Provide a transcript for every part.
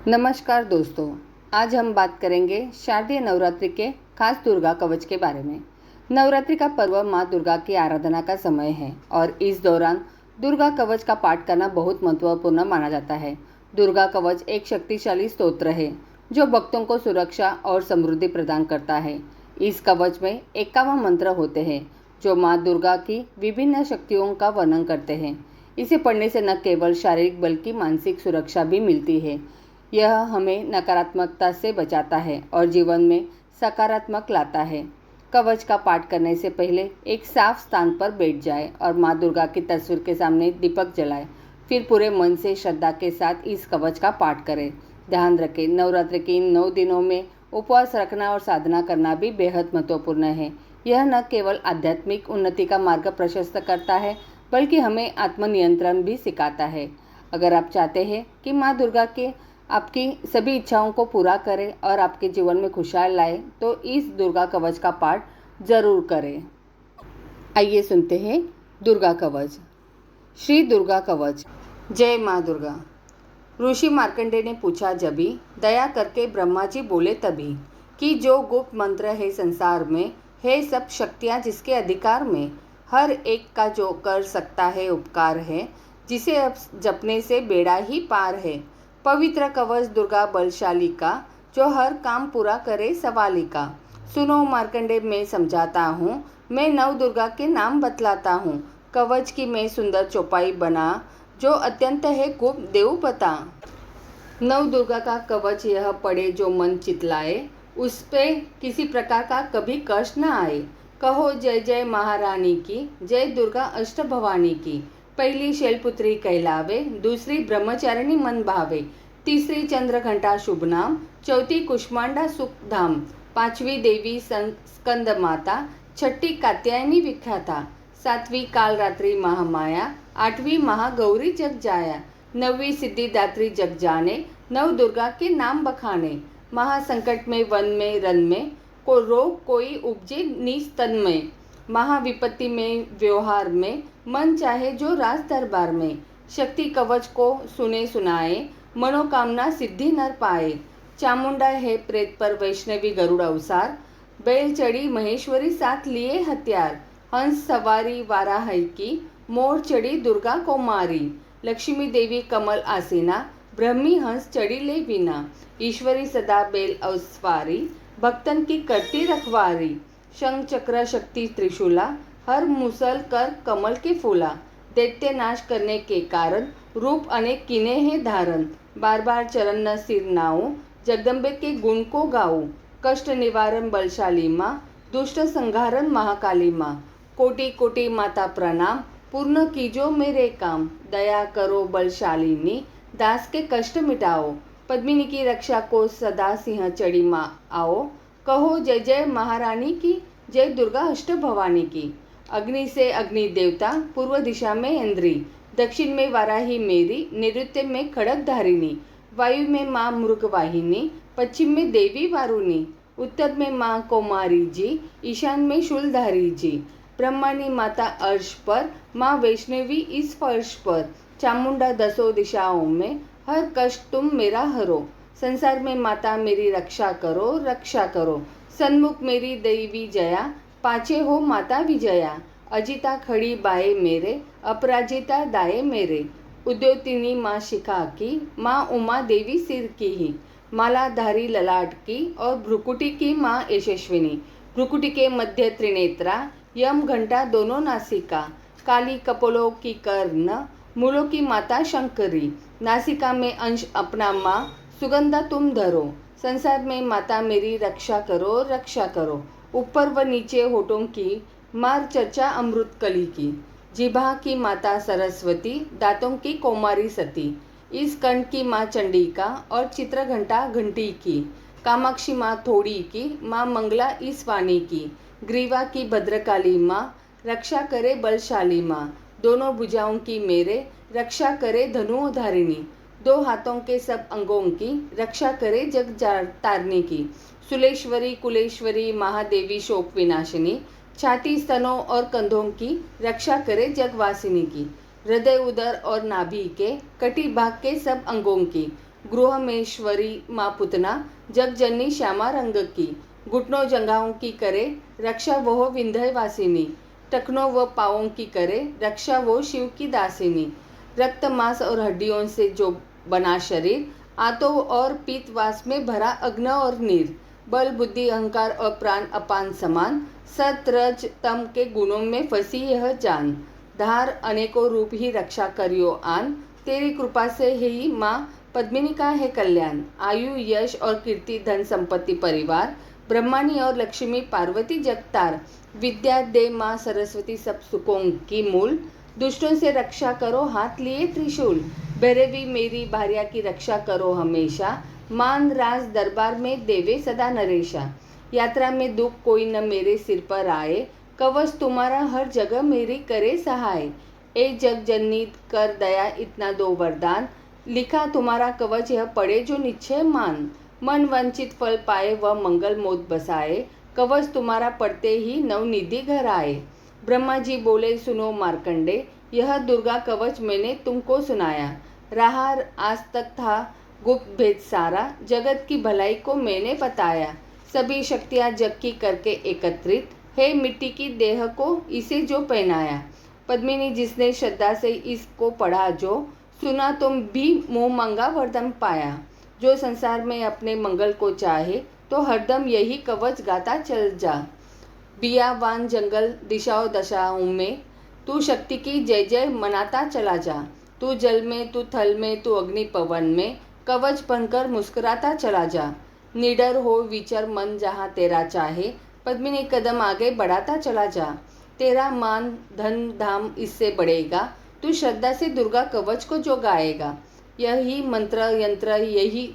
नमस्कार दोस्तों, आज हम बात करेंगे शारदीय नवरात्रि के खास दुर्गा कवच के बारे में। नवरात्रि का पर्व माँ दुर्गा की आराधना का समय है और इस दौरान दुर्गा कवच का पाठ करना बहुत महत्वपूर्ण माना जाता है। दुर्गा कवच एक शक्तिशाली स्तोत्र है जो भक्तों को सुरक्षा और समृद्धि प्रदान करता है। इस कवच में 51 मंत्र होते हैं जो माँ दुर्गा की विभिन्न शक्तियों का वर्णन करते हैं। इसे पढ़ने से न केवल शारीरिक बल्कि मानसिक सुरक्षा भी मिलती है। यह हमें नकारात्मकता से बचाता है और जीवन में सकारात्मक लाता है। कवच का पाठ करने से पहले एक साफ स्थान पर बैठ जाएं और माँ दुर्गा की तस्वीर के सामने दीपक जलाएं। फिर पूरे मन से श्रद्धा के साथ इस कवच का पाठ करें। ध्यान रखें, नवरात्रि के इन 9 दिनों में उपवास रखना और साधना करना भी बेहद महत्वपूर्ण है। यह न केवल आध्यात्मिक उन्नति का मार्ग प्रशस्त करता है बल्कि हमें आत्मनियंत्रण भी सिखाता है। अगर आप चाहते हैं कि माँ दुर्गा के आपकी सभी इच्छाओं को पूरा करें और आपके जीवन में खुशहाल लाए तो इस दुर्गा कवच का पाठ जरूर करें। आइए सुनते हैं दुर्गा कवच। श्री दुर्गा कवच। जय माँ दुर्गा। ऋषि मार्कंडेय ने पूछा जभी, दया करके ब्रह्मा जी बोले तभी, कि जो गुप्त मंत्र है संसार में, है सब शक्तियाँ जिसके अधिकार में, हर एक का जो कर सकता है उपकार है, जिसे अब जपने से बेड़ा ही पार है। पवित्र कवच दुर्गा बलशाली का, जो हर काम पूरा करे सवाली का। सुनो मार्कंडेय, मैं समझाता हूँ, मैं नव दुर्गा के नाम बतलाता हूँ। कवच की मैं सुंदर चौपाई बना, जो अत्यंत है गुप्त देव पता। नव दुर्गा का कवच यह पढ़े जो मन चितलाए, उस पे किसी प्रकार का कभी कष्ट न आए। कहो जय जय महारानी की, जय दुर्गा अष्ट भवानी की। पहली शैलपुत्री कहलावे, दूसरी ब्रह्मचारिणी मन भावे, तीसरी चंद्रघंटा शुभ नाम, चौथी कुष्मांडा सुख धाम, पांचवी देवी स्कंद माता, छठी कात्यायनी विख्याता, सातवीं कालरात्रि महामाया, आठवीं महागौरी जग जाया, नौवीं सिद्धिदात्री जग जाने, नव दुर्गा के नाम बखाने। महासंकट में वन में रन में, को रोग कोई उपजे नीच तन में, महाविपत्ति में व्यवहार में, मन चाहे जो राज दरबार में। शक्ति कवच को सुने सुनाए, मनोकामना सिद्धि नर पाए। चामुंडा है प्रेत पर वैष्णवी गरुड़ अवसार, बैल चढ़ी महेश्वरी साथ लिए हथियार। हंस सवारी वाराही की, मोर चढ़ी दुर्गा को मारी। लक्ष्मी देवी कमल आसीना, ब्रह्मी हंस चढ़ी ले बिना। ईश्वरी सदा बेल अवसवारी, भक्तन की करती रखवारी। शंख चक्र शक्ति त्रिशूला, हर मुसल कर कमल के फूला। दैत्य नाश करने के कारण, रूप अनेक कीने हैं धारण। बार बार चरण न सिर नाऊं, जगदम्बे के गुण को गाऊं। कष्ट निवारण बलशाली माँ, दुष्ट संहारण महाकाली माँ। कोटि कोटि माता प्रणाम, पूर्ण कीजो मेरे काम। दया करो बलशालिनी, दास के कष्ट मिटाओ। पद्मिनी की रक्षा को सदा सिंह चढ़ी माँ आओ। कहो जय जय महारानी की, जय दुर्गा अष्ट भवानी की। अग्नि से अग्नि देवता, पूर्व दिशा में इंद्री, दक्षिण में वाराही मेरी, नैऋत्य में खड़ग धारिणी। वायु में माँ मृगवाहिनी, पश्चिम में देवी वारुणी। उत्तर में माँ कौमारी जी, ईशान में शूलधारी जी। ब्रह्मानी माता अर्श पर, माँ वैष्णवी इस फर्श पर। चामुंडा दसों दिशाओं में, हर कष्ट तुम मेरा हरो। संसार में माता मेरी रक्षा करो, रक्षा करो। सन्मुख मेरी दैवी जया, पाछे हो माता विजया। अजिता खड़ी बाए मेरे, अपराजिता दाए मेरे। उद्योतिनी माँ शिखा की, माँ उमा देवी सिर की ही। मालाधारी ललाट की और भ्रुकुटी की माँ यशस्विनी। भ्रुकुटी के मध्य त्रिनेत्रा, यम घंटा दोनों नासिका। काली कपोलों की कर्ण, मूलों की माता शंकरी। नासिका में अंश अपना माँ, सुगंधा तुम धरो। संसार में माता मेरी रक्षा करो, रक्षा करो। ऊपर व नीचे होठों की मार चर्चा अमृत कली की। जिह्वा की माता सरस्वती, दांतों की कौमारी सती। इस कंठ की माँ चंडिका और चित्रघंटा घंटी की। कामाक्षी माँ थोड़ी की, माँ मंगला इस वाणी की। ग्रीवा की भद्रकाली माँ, रक्षा करे बलशाली माँ। दोनों भुजाओं की मेरे, रक्षा करे धनुधारिणी। दो हाथों के सब अंगों की, रक्षा करे जग तारनी की। सुलेश्वरी कुलेश्वरी महादेवी शोक विनाशिनी। छाती स्तनों और कंधों की, रक्षा करे जगवासिनी की। हृदय उदर और नाभि के, कटी भाग के सब अंगों की। गृहमेश्वरी माँ पुतना, जगजननी श्यामा रंग की, घुटनों जंघाओं की करे रक्षा वो विंध्यवासिनी, टखनों व पाँवों की करे रक्षा वो शिव की दासिनी। रक्त मांस और हड्डियों से जो बना शरीर, आंतों और पीतवास में भरा अग्न और नीर, बल बुद्धि अहंकार और प्राण अपान समान, सत रज तम के गुणों में फंसी यह जान। धार अनेकों रूप ही रक्षा करियो आन, तेरी कृपा से ही माँ पद्मिनी का है कल्याण। आयु यश और कीर्ति धन संपत्ति परिवार, ब्रह्मानी और लक्ष्मी पार्वती जगतार, विद्या दे माँ सरस्वती सब सुखों की मूल। दुष्टों से रक्षा करो हाथ लिए त्रिशूल, भैरवी मेरी भार्या की रक्षा करो हमेशा, मान राज दरबार में देवे सदा नरेशा। यात्रा में दुख कोई न मेरे सिर पर आए, कवच तुम्हारा हर जगह मेरी करे सहाय। ए जग जननी कर दया इतना दो वरदान, लिखा तुम्हारा कवच यह पढ़े जो निश्चय मान। मन वंचित फल पाए व मंगल मोद बसाए, कवच तुम्हारा पढ़ते ही नवनिधि घर आए। ब्रह्मा जी बोले सुनो मार्कंडे, यह दुर्गा कवच मैंने तुमको सुनाया। रहा आज तक था गुप्त भेद सारा, जगत की भलाई को मैंने बताया। सभी शक्तियाँ जग की करके एकत्रित, है मिट्टी की देह को इसे जो पहनाया। पद्मिनी जिसने श्रद्धा से इसको पढ़ा जो, सुना तुम भी मुँह मांगा वरदान पाया। जो संसार में अपने मंगल को चाहे, तो हरदम यही कवच गाता चल जा। बियावान जंगल दिशाओं दशाओं में, तू शक्ति की जय जय मनाता चला जा। तू जल में, तू थल में, तू अग्नि पवन में, कवच बनकर मुस्कुराता चला जा। निडर हो विचर मन जहाँ तेरा चाहे, पद्मिनी कदम आगे बढ़ाता चला जा। तेरा मान धन धाम इससे बढ़ेगा, तू श्रद्धा से दुर्गा कवच को जो गाएगा। यही मंत्र यंत्र यही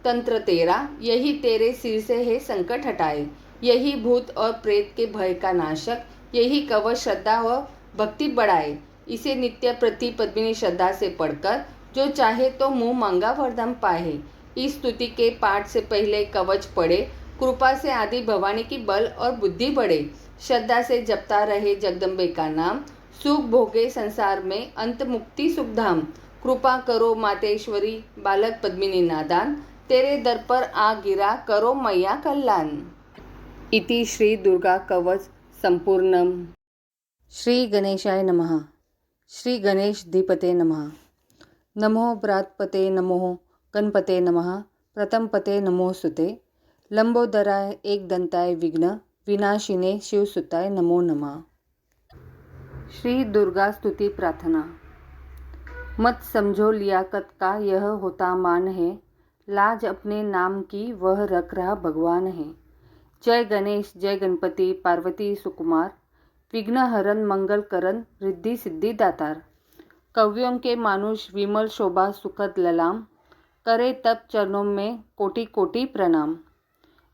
तंत्र तेरा, यही तेरे सिर से है संकट हटाए। यही भूत और प्रेत के भय का नाशक, यही कवच श्रद्धा व भक्ति बढ़ाए। इसे नित्य प्रति पद्मिनी श्रद्धा से पढ़कर जो चाहे तो मुँह मांगा वरदान पाए। इस स्तुति के पाठ से पहले कवच पढ़े, कृपा से आदि भवानी की बल और बुद्धि बढ़े। श्रद्धा से जपता रहे जगदम्बे का नाम, सुख भोगे संसार में अंत मुक्ति सुखधाम। कृपा करो मातेश्वरी बालक पद्मिनी नादान, तेरे दर पर आ गिरा करो मैया कल्याण। इति श्री दुर्गा कवच संपूर्णम। श्री गणेशाय नमः। श्री गणेश धीपते नमः। नमो ब्रातपते नमो गणपते नमः। प्रथम पते नमो सुते, लंबोदराय एक दंताय विघ्न विनाशिने शिवसुताय नमो नमः। श्री दुर्गा स्तुति प्रार्थना। मत समझो लियाकत का यह होता मान है, लाज अपने नाम की वह रख रहा भगवान है। जय गणेश जय गणपति पार्वती सुकुमार, विघ्न हरन मंगल करन रिद्धि सिद्धि दातार। कवियों के मानुष विमल शोभा सुखद ललाम, करे तब चरणों में कोटि कोटि प्रणाम।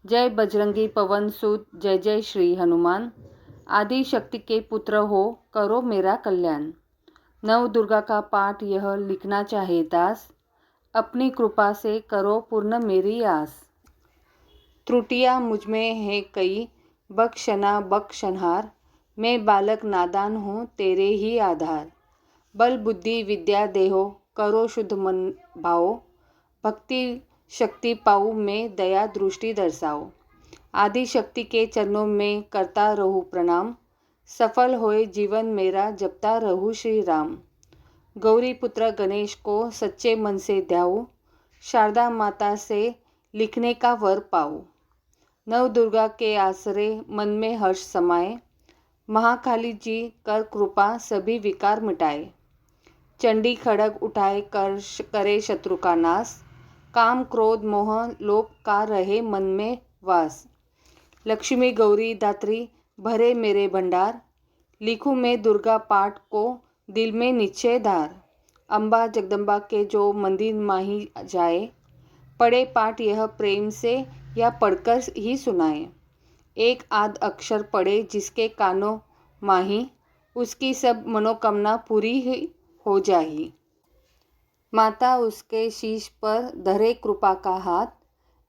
जय बजरंगी पवन सूत जय जय श्री हनुमान, आदि शक्ति के पुत्र हो करो मेरा कल्याण। नव दुर्गा का पाठ यह लिखना चाहे दास, अपनी कृपा से करो पूर्ण मेरी आस। त्रुटियाँ मुझमें है कई बख्शना बख्शनहार, मैं बालक नादान हूँ तेरे ही आधार। बल बुद्धि विद्या देहो करो शुद्ध मन भाओ, भक्ति शक्ति पाऊँ मैं दया दृष्टि दर्शाओ। आदि शक्ति के चरणों में करता रहूँ प्रणाम, सफल होए जीवन मेरा जपता रहूँ श्री राम। गौरी पुत्र गणेश को सच्चे मन से ध्याऊँ, शारदा माता से लिखने का वर पाऊँ। नव दुर्गा के आसरे मन में हर्ष समाए, महाकाली जी कर कृपा सभी विकार मिटाए। चंडी खड़ग उठाए करे शत्रु का नाश, काम क्रोध मोह लोभ का रहे मन में वास। लक्ष्मी गौरी दात्री भरे मेरे भंडार, लिखूं मैं दुर्गा पाठ को दिल में निश्चय धार। अम्बा जगदम्बा के जो मंदिर माही जाए, पढ़े पाठ यह प्रेम से या पढ़कर ही सुनाए। एक आध अक्षर पढ़े जिसके कानों माही, उसकी सब मनोकामना पूरी ही हो जाही। माता उसके शीश पर धरे कृपा का हाथ,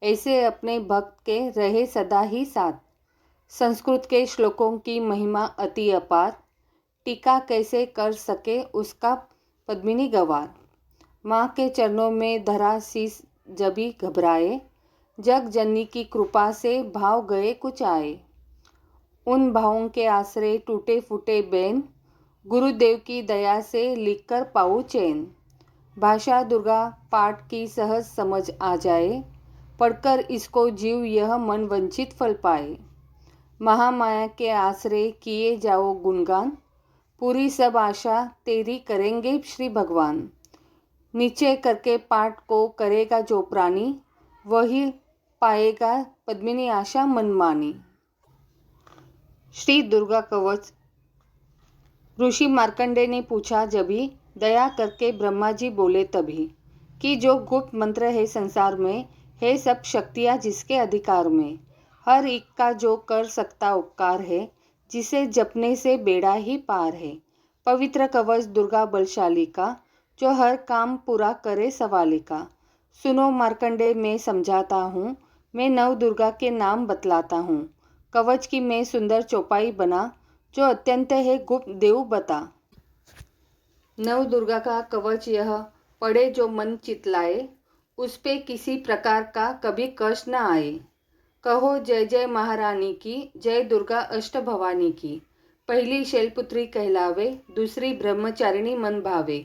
ऐसे अपने भक्त के रहे सदा ही साथ। संस्कृत के श्लोकों की महिमा अति अपार, टीका कैसे कर सके उसका पद्मिनी गवार। माँ के चरणों में धरा शीश जभी घबराए, जग जननी की कृपा से भाव गए कुछ आए। उन भावों के आश्रय टूटे फूटे बैन, गुरुदेव की दया से लिखकर पाऊँ चैन। भाषा दुर्गा पाठ की सहज समझ आ जाए, पढ़कर इसको जीव यह मन वंचित फल पाए। महामाया के आश्रय किए जाओ गुणगान, पूरी सब आशा तेरी करेंगे श्री भगवान। नीचे करके पाठ को करेगा जो प्राणी, वही पाएगा पद्मिनी आशा मनमानी। श्री दुर्गा कवच। ऋषि मार्कंडेय ने पूछा जभी, दया करके ब्रह्मा जी बोले तभी, कि जो गुप्त मंत्र है संसार में, है सब शक्तियाँ जिसके अधिकार में। हर एक का जो कर सकता उपकार है, जिसे जपने से बेड़ा ही पार है। पवित्र कवच दुर्गा बलशाली का, जो हर काम पूरा करे सवाली का। सुनो मार्कंडेय मैं समझाता हूँ, मैं नव दुर्गा के नाम बतलाता हूँ। कवच की मैं सुंदर चौपाई बना, जो अत्यंत है गुप्त देव बता। नव दुर्गा का कवच यह, पढ़े जो मन चितलाए, उस पे किसी प्रकार का कभी कष्ट न आए। कहो जय जय महारानी की, जय दुर्गा अष्ट भवानी की। पहली शैलपुत्री कहलावे, दूसरी ब्रह्मचारिणी मन भावे,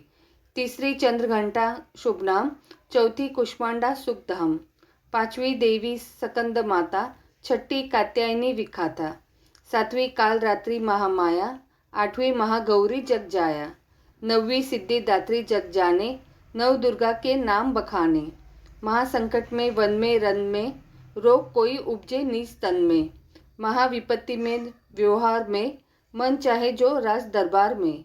तीसरी चंद्रघंटा शुभ नाम, चौथी कुष्मांडा सुखधाम, पांचवी देवी सकंद माता, छठी कात्यायनी विखाता, सातवीं काल रात्रि महामाया, आठवीं महागौरी जग जाया, नौवीं सिद्धिदात्री जग जाने, नव दुर्गा के नाम बखाने। महासंकट में वन में रन में, रोग कोई उपजे निज तन में, महाविपत्ति में व्यवहार में, मन चाहे जो राज दरबार में।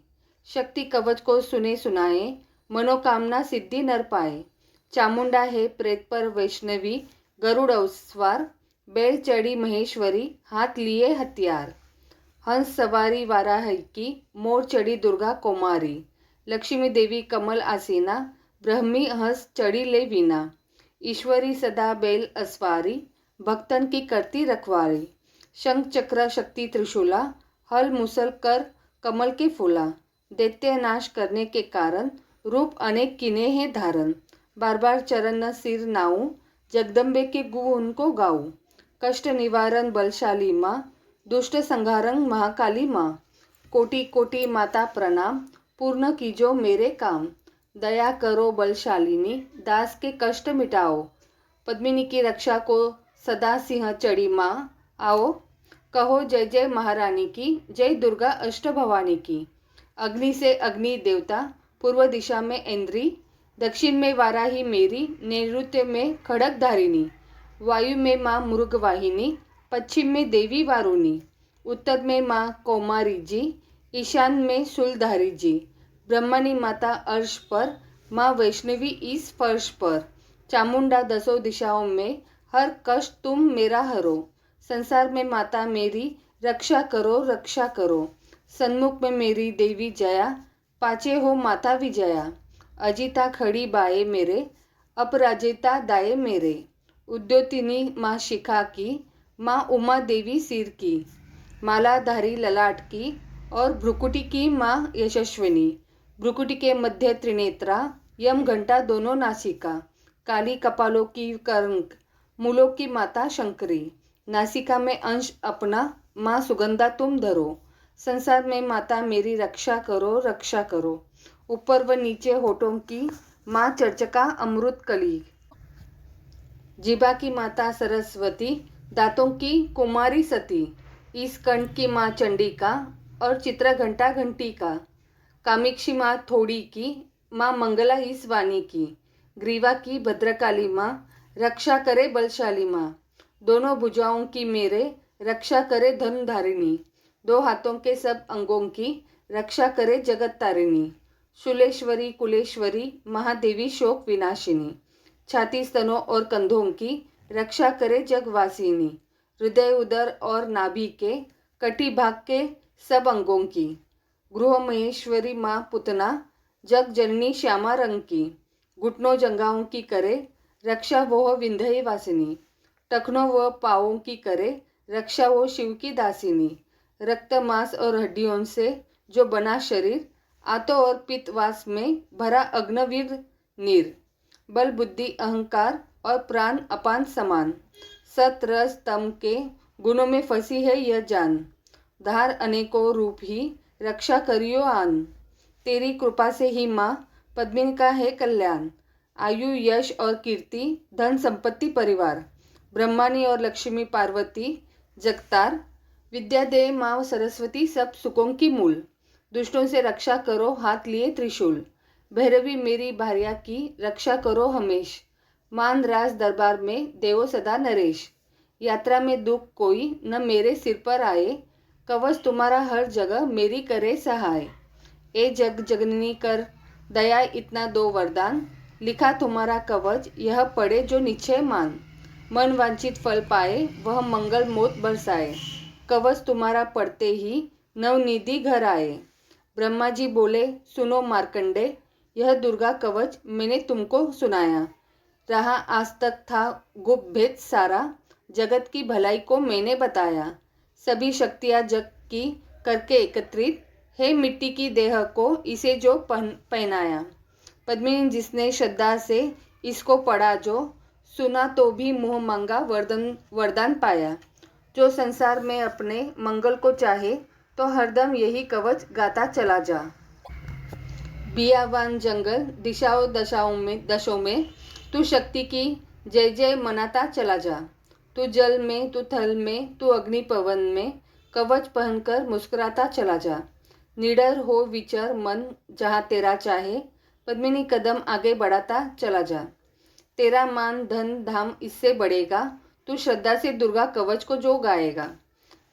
शक्ति कवच को सुने सुनाए, मनोकामना सिद्धि नर पाए। चामुंडा है प्रेत पर वैष्णवी, गरुड़ अवस्वार, बैल चढ़ी महेश्वरी, हाथ लिए हथियार। हंस सवारी वाराही की, मोर चढ़ी दुर्गा कुमारी, लक्ष्मी देवी कमल आसीना, ब्रह्मी हंस चढ़ी ले वीना। ईश्वरी सदा बैल अस्वारी, भक्तन की करती रखवारी। शंख चक्र शक्ति त्रिशूला, हल मुसल कर कमल के फूला। दैत्य नाश करने के कारण, रूप अनेक किने हैं धारण। बार बार चरण सिर नाऊं, जगदम्बे के गुण को गाऊं। कष्ट निवारण बलशाली माँ, दुष्ट संहारण महाकाली माँ। कोटि कोटि माता प्रणाम, पूर्ण कीजो मेरे काम। दया करो बलशालिनी, दास के कष्ट मिटाओ। पद्मिनी की रक्षा को सदा सिंह चढ़ी माँ, आओ। कहो जय जय महारानी की, जय दुर्गा अष्ट भवानी की। अग्नि से अग्नि देवता, पूर्व दिशा में इंद्री, दक्षिण में वाराही मेरी, नैऋत्य में खड़ग धारिणी। वायु में माँ मृगवाहिनी, पश्चिम में देवी वारुणी, उत्तर में माँ कौमारी जी, ईशान में शूलधारी जी। ब्रह्मणी माता अर्श पर, माँ वैष्णवी इस फर्श पर। चामुंडा दसों दिशाओं में, हर कष्ट तुम मेरा हरो। संसार में माता मेरी, रक्षा करो रक्षा करो। सन्मुख में मेरी देवी जया, पाचे हो माता विजया। अजिता खड़ी बाए मेरे, अपराजिता दाए मेरे। उद्योतिनी माँ शिखा की, माँ उमा देवी सिर की। मालाधारी ललाट की, और भ्रुकुटी की माँ यशस्विनी। भ्रुकुटी के मध्य त्रिनेत्रा, यम घंटा दोनों नासिका। काली कपालों की कंक, मूलों की माता शंकरी। नासिका में अंश अपना, माँ सुगंधा तुम धरो। संसार में माता मेरी रक्षा करो रक्षा करो। ऊपर व नीचे होठों की, माँ चर्चका अमृत कली। जिभा की माता सरस्वती, दांतों की कुमारी सती। इस कंठ की माँ चंडिका, और चित्रघंटा घंटी का। कामिक्षी माँ थोड़ी की, माँ मंगला इस वाणी की। ग्रीवा की भद्रकाली माँ, रक्षा करे बलशाली माँ। दोनों भुजाओं की मेरे, रक्षा करे धनुधारिणी। दो हाथों के सब अंगों की, रक्षा करे जगत तारिणी। शूलेश्वरी कुलेश्वरी, महादेवी शोक विनाशिनी। छाती स्तनों और कंधों की, रक्षा करे जगवासिनी। हृदय उदर और नाभि के, कटी भाग के सब अंगों की। गृह महेश्वरी माँ पुतना, जग जननी श्यामा रंग की। घुटनों जंघाओं की करे, रक्षा वो विंध्य वासिनी। टखनों व पाँवों की करे, रक्षा वो शिव की दासिनी। रक्त मांस और हड्डियों से जो बना शरीर, आतो और पित्तवास में भरा अग्नवीर नीर। बल बुद्धि अहंकार, और प्राण अपान समान। सत रस तम के गुणों में फंसी है यह जान, धार अनेकों रूप ही रक्षा करियो आन। तेरी कृपा से ही माँ पद्मिनी का है कल्याण, आयु यश और कीर्ति धन संपत्ति परिवार, ब्रह्मानी और लक्ष्मी पार्वती जगतार, विद्या दे माँ सरस्वती सब सुखों की मूल। दुष्टों से रक्षा करो हाथ लिए त्रिशूल, भैरवी मेरी भार्या की रक्षा करो हमेश। मान राज दरबार में देवो सदा नरेश, यात्रा में दुख कोई न मेरे सिर पर आए, कवच तुम्हारा हर जगह मेरी करे सहाय। ए जग जगननी कर दया इतना दो वरदान, लिखा तुम्हारा कवच यह पढ़े जो निश्चय मान। मन वांछित फल पाए वह मंगल मोत बरसाए, कवच तुम्हारा पढ़ते ही नवनिधि घर आए। ब्रह्मा जी बोले सुनो मार्कंडे, यह दुर्गा कवच मैंने तुमको सुनाया, रहा आज तक था गुप्त भेद सारा, जगत की भलाई को मैंने बताया। सभी शक्तियाँ जग की करके एकत्रित, है मिट्टी की देह को इसे जो पहनाया। पद्मिनी जिसने श्रद्धा से इसको पढ़ा जो, सुना तो भी मुँह मांगा वरदान पाया। जो संसार में अपने मंगल को चाहे तो हरदम यही कवच गाता चला जा। बियावान जंगल दिशाओं दशों में तू शक्ति की जय जय मनाता चला जा। तू जल में तू थल में तू अग्नि पवन में, कवच पहनकर मुस्कुराता चला जा। निडर हो विचर मन जहाँ तेरा चाहे, पद्मिनी कदम आगे बढ़ाता चला जा। तेरा मान धन धाम इससे बढ़ेगा, तू श्रद्धा से दुर्गा कवच को जो गाएगा।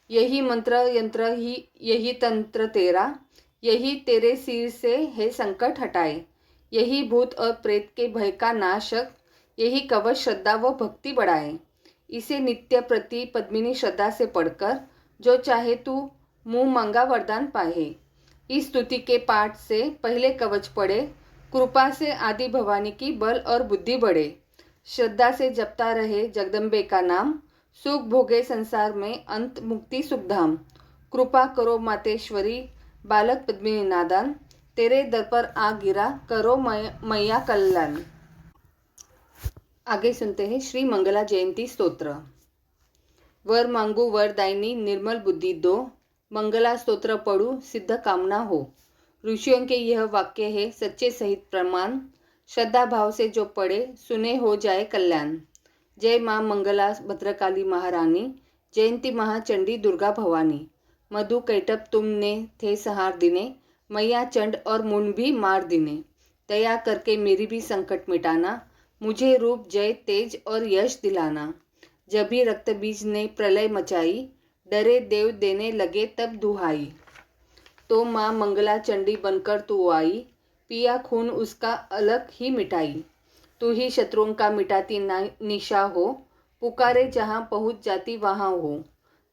यही मंत्र यंत्र ही यही तंत्र तेरा, यही तेरे सिर से है संकट हटाए। यही भूत और प्रेत के भय का नाशक, यही कवच श्रद्धा व भक्ति बढ़ाए। इसे नित्य प्रति पद्मिनी श्रद्धा से पढ़कर जो चाहे तू मुँह मांगा वरदान पाए। इस स्तुति के पाठ से पहले कवच पढ़े, कृपा से आदि भवानी की बल और बुद्धि बढ़े। श्रद्धा से जपता रहे जगदम्बे का नाम, सुख भोगे संसार में अंत मुक्ति सुखधाम। कृपा करो मातेश्वरी बालक पद्मिनी नादान, तेरे दर पर आ गिरा करो मैया कल्याण। आगे सुनते हैं श्री मंगला जयंती स्तोत्र। वर मांगू वरदायिनी निर्मल बुद्धि दो, मंगला स्तोत्र पढ़ू सिद्ध कामना हो। ऋषियों के यह वाक्य है सच्चे सहित प्रमाण, श्रद्धा भाव से जो पढ़े सुने हो जाए कल्याण। जय माँ मंगला भद्रकाली महारानी, जयंती महाचंडी दुर्गा भवानी। मधु कैटप तुमने थे सहार दिने, मैया चंड और मुंड भी मार दिने। दया करके मेरी भी संकट मिटाना, मुझे रूप जय तेज और यश दिलाना। जब भी रक्त बीज ने प्रलय मचाई, डरे देव देने लगे तब दुहाई। तो माँ मंगला चंडी बनकर तू आई, पिया खून उसका अलग ही मिटाई। तू ही शत्रुओं का मिटाती निशा हो, पुकारे जहाँ पहुँच जाती वहाँ हो।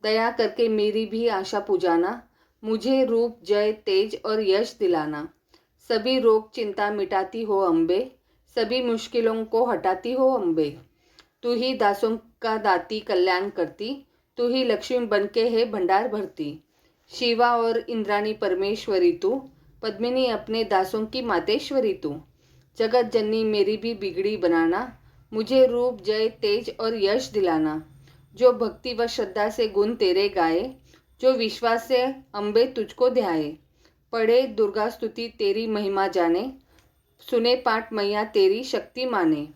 दया करके मेरी भी आशा पुजाना, मुझे रूप जय तेज और यश दिलाना। सभी रोग चिंता मिटाती हो अम्बे, सभी मुश्किलों को हटाती हो अम्बे। तू ही दासों का दाती कल्याण करती, तू ही लक्ष्मी बनके है भंडार भरती। शिवा और इंद्राणी परमेश्वरी तू, पद्मिनी अपने दासों की मातेश्वरी तू। जगत जननी मेरी भी बिगड़ी बनाना, मुझे रूप जय तेज और यश दिलाना। जो भक्ति व श्रद्धा से गुण तेरे गाए, जो विश्वास से अम्बे तुझको ध्याए। पढ़े दुर्गा स्तुति तेरी महिमा जाने, सुने पाठ मैया तेरी शक्ति माने।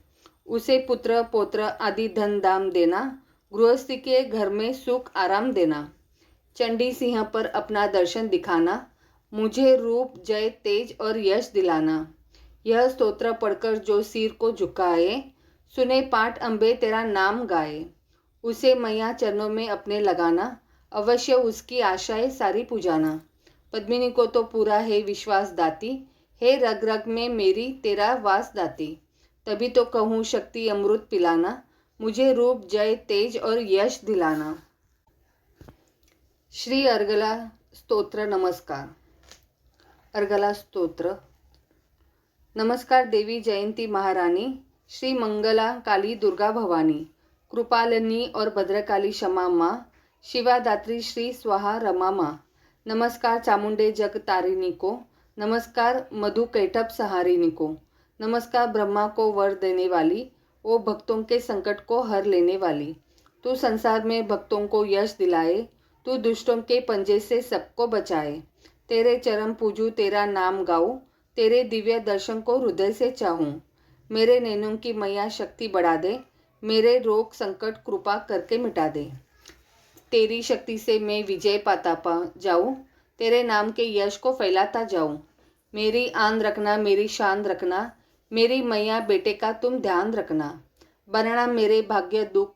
उसे पुत्र पौत्र आदि धन दाम देना, गृहस्थी के घर में सुख आराम देना। चंडी सिंह पर अपना दर्शन दिखाना, मुझे रूप जय तेज और यश दिलाना। यह स्तोत्र पढ़कर जो सिर को झुकाए, सुने पाठ अम्बे तेरा नाम गाए। उसे मैया चरणों में अपने लगाना, अवश्य उसकी आशाएं सारी पुजाना। पद्मिनी को तो पूरा है विश्वास दाती, हे रग रग में मेरी तेरा वास दाती। तभी तो कहूँ शक्ति अमृत पिलाना, मुझे रूप जय तेज और यश दिलाना। श्री अर्गला स्तोत्र नमस्कार। अर्गला स्तोत्र। नमस्कार देवी जयंती महारानी, श्री मंगला काली दुर्गा भवानी, कृपालिनी और भद्रकाली क्षमा माँ, शिवादात्री श्री स्वाहा रमा माँ। नमस्कार चामुंडे जग तारिणी को, नमस्कार मधु कैटप सहारिणी को, नमस्कार ब्रह्मा को वर देने वाली, ओ भक्तों के संकट को हर लेने वाली। तू संसार में भक्तों को यश दिलाए, तू दुष्टों के पंजे से सबको बचाए। तेरे चरण पूजूं, तेरा नाम गाऊं, तेरे दिव्य दर्शन को हृदय से चाहूं। मेरे नैनों की मैया शक्ति बढ़ा दे, मेरे रोग संकट कृपा करके मिटा दे। तेरी शक्ति से मैं विजय पाता जाऊं, तेरे नाम के यश को फैलाता जाऊं। मेरी आन रखना, मेरी शान रखना, मेरी मैया बेटे का तुम ध्यान रखना। बनना मेरे भाग्य दुख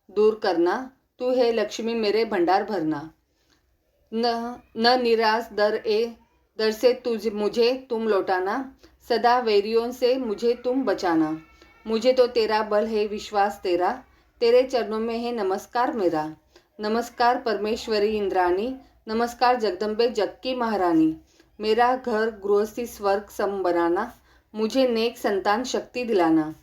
दूर करना, तू है लक्ष्मी मेरे भंडार भरना। न निराश दर से मुझे तुम लौटाना, सदा वैरियों से मुझे तुम बचाना। मुझे तो तेरा बल है, विश्वास तेरा, तेरे चरणों में है नमस्कार मेरा। नमस्कार परमेश्वरी इंद्राणी, नमस्कार जगदम्बे जग की महारानी। मेरा घर गृहस्थी स्वर्ग सम बनाना, मुझे नेक संतान शक्ति दिलाना।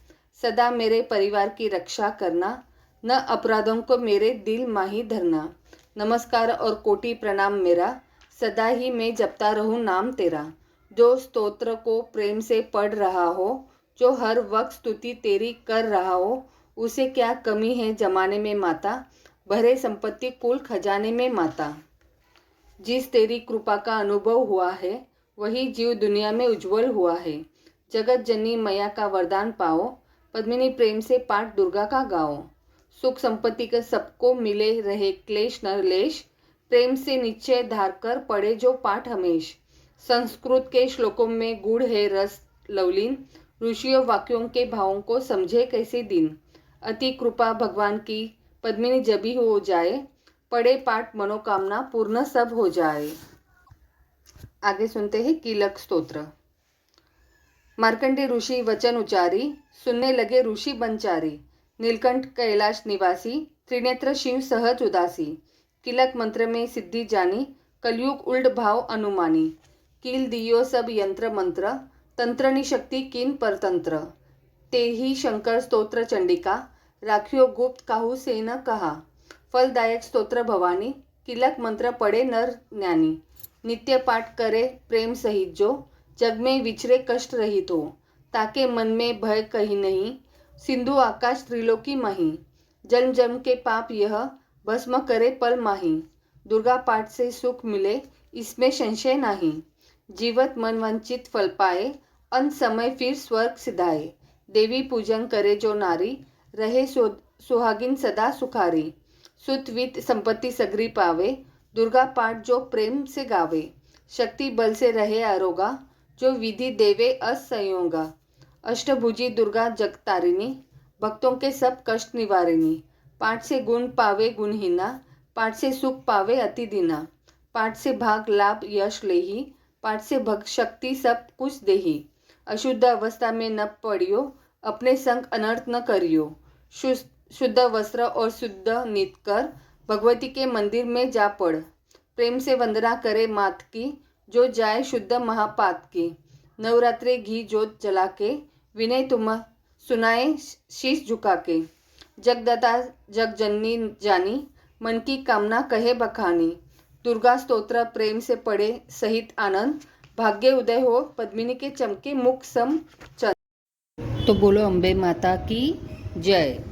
सदा मेरे परिवार की रक्षा करना, न अपराधों को मेरे दिल माही धरना। नमस्कार और कोटि प्रणाम मेरा, सदा ही मैं जपता रहूं नाम तेरा। जो स्तोत्र को प्रेम से पढ़ रहा हो, जो हर वक्त स्तुति तेरी कर रहा हो, उसे क्या कमी है जमाने में माता, भरे संपत्ति कुल खजाने में माता। जिस तेरी कृपा का अनुभव हुआ है, वही जीव दुनिया में उज्जवल हुआ है। जगत जननी मैया का वरदान पाओ, पद्मिनी प्रेम से पाठ दुर्गा का गाओ। सुख संपत्ति के सबको मिले रहे क्लेश न लेश, प्रेम से निश्चय धार कर पढ़े जो पाठ हमेश। संस्कृत के श्लोकों में गुड़ है रस लवलीन, ऋषियों वाक्यों के भावों को समझे कैसे दिन। अति कृपा भगवान की पद्मिनी जबी हो जाए, पढ़े पाठ मनोकामना पूर्ण सब हो जाए। आगे सुनते हैं कीलक स्तोत्र। मार्कंडे ऋषि वचन उचारी, सुनने लगे ऋषि बनचारी। नीलकंठ कैलाश निवासी, त्रिनेत्र शिव सहज उदासी। किलक मंत्र में सिद्धि जानी, कलयुग उल्ट भाव अनुमानी। कील दियो सब यंत्र मंत्र, तंत्रनी शक्ति किन परतंत्र। ते ही शंकर स्तोत्र चंडिका, राखियो गुप्त काहू से न कहा। फलदायक स्तोत्र भवानी, किलक मंत्र पढ़े नर ज्ञानी। नित्य पाठ करे प्रेम सहित जो, जग में विचरे कष्ट रहित हो। ताके मन में भय कहीं नहीं, सिंधु आकाश त्रिलोकी माही। जन्म जन्म के पाप यह भस्म करे पल माही। दुर्गा पाठ से सुख मिले इसमें संशय नहीं। जीवत मन वंचित फल पाए, अंत समय फिर स्वर्ग सिधाए। देवी पूजन करे जो नारी, रहे सुहागिन सदा सुखारी। सुत वित्त संपत्ति सगरी पावे, दुर्गा पाठ जो प्रेम से गावे। शक्ति बल से रहे आरोगा, जो विधि देवे असंयोगा। अष्टभुजी दुर्गा जगतारिणी, भक्तों के सब कष्ट निवारिणी। पाठ से गुण पावे गुणहीना, पाठ से सुख पावे अति दीना। पाठ से भाग लाभ यश लेही, पाठ से भक्त शक्ति सब कुछ देही। अशुद्ध अवस्था में न पड़ियो, अपने संग अनर्थ न करियो। शुद्ध वस्त्र और शुद्ध नित कर, भगवती के मंदिर में जा पड़। प्रेम से वंदना करे मात की, जो जाए शुद्ध महापात की। नवरात्रे घी जोत जला के, विनय तुम सुनाए शीश झुका के। जगदता जग जननी जानी, मन की कामना कहे बखानी। दुर्गा स्तोत्र प्रेम से पढ़े सहित आनंद, भाग्य उदय हो पद्मिनी के चमके मुख सम चंद। तो बोलो अम्बे माता की जय।